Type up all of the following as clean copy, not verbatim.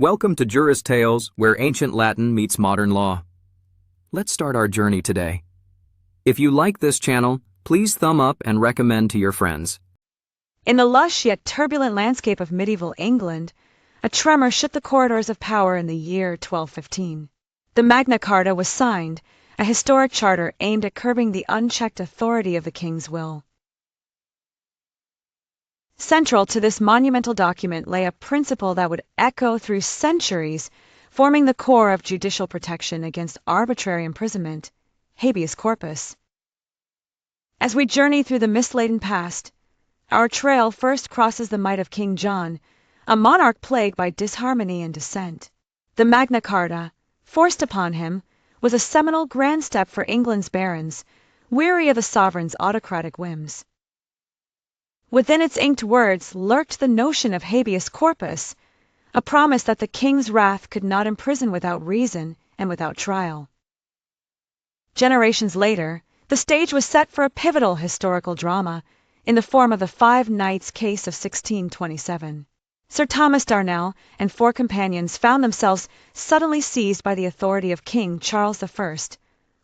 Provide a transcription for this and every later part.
Welcome to Juris Tales, where ancient Latin meets modern law. Let's start our journey today. If you like this channel, please thumb up and recommend to your friends. In the lush yet turbulent landscape of medieval England, a tremor shook the corridors of power in the year 1215. The Magna Carta was signed, a historic charter aimed at curbing the unchecked authority of the king's will. Central to this monumental document lay a principle that would echo through centuries, forming the core of judicial protection against arbitrary imprisonment: habeas corpus. As we journey through the mist-laden past, our trail first crosses the might of King John, a monarch plagued by disharmony and dissent. The Magna Carta, forced upon him, was a seminal grand step for England's barons, weary of the sovereign's autocratic whims. Within its inked words lurked the notion of habeas corpus, a promise that the king's wrath could not imprison without reason and without trial. Generations later, the stage was set for a pivotal historical drama in the form of the Five Knights case of 1627. Sir Thomas Darnel and four companions found themselves suddenly seized by the authority of King Charles I,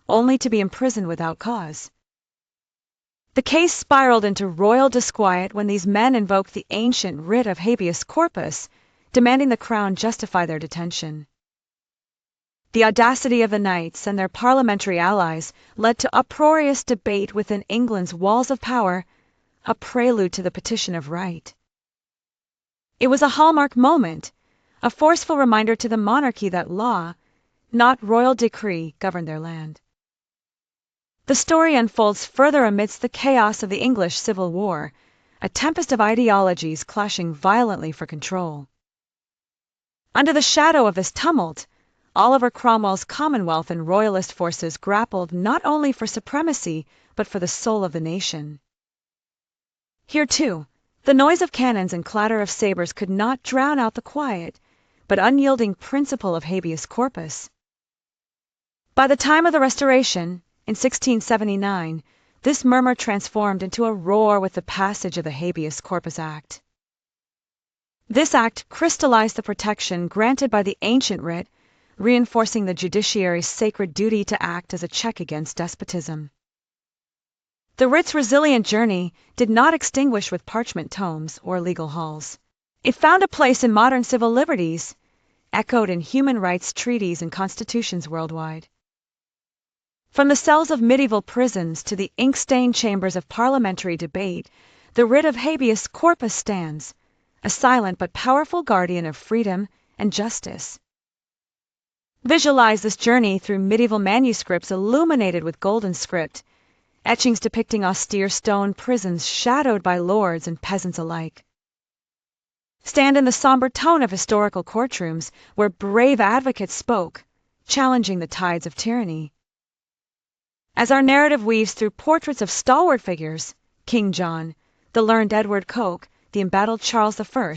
only to be imprisoned without cause. The case spiraled into royal disquiet when these men invoked the ancient writ of habeas corpus, demanding the crown justify their detention. The audacity of the knights and their parliamentary allies led to uproarious debate within England's walls of power, a prelude to the Petition of Right. It was a hallmark moment, a forceful reminder to the monarchy that law, not royal decree, governed their land. The story unfolds further amidst the chaos of the English Civil War, a tempest of ideologies clashing violently for control. Under the shadow of this tumult, Oliver Cromwell's Commonwealth and royalist forces grappled not only for supremacy but for the soul of the nation. Here, too, the noise of cannons and clatter of sabers could not drown out the quiet but unyielding principle of habeas corpus. By the time of the Restoration, in 1679, this murmur transformed into a roar with the passage of the Habeas Corpus Act. This act crystallized the protection granted by the ancient writ, reinforcing the judiciary's sacred duty to act as a check against despotism. The writ's resilient journey did not extinguish with parchment tomes or legal halls. It found a place in modern civil liberties, echoed in human rights treaties and constitutions worldwide. From the cells of medieval prisons to the ink-stained chambers of parliamentary debate, the writ of habeas corpus stands, a silent but powerful guardian of freedom and justice. Visualize this journey through medieval manuscripts illuminated with golden script, etchings depicting austere stone prisons shadowed by lords and peasants alike. Stand in the somber tone of historical courtrooms where brave advocates spoke, challenging the tides of tyranny. As our narrative weaves through portraits of stalwart figures, King John, the learned Edward Coke, the embattled Charles I,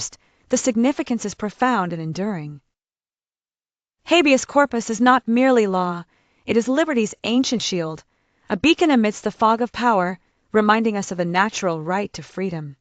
the significance is profound and enduring. Habeas corpus is not merely law, it is liberty's ancient shield, a beacon amidst the fog of power, reminding us of the natural right to freedom.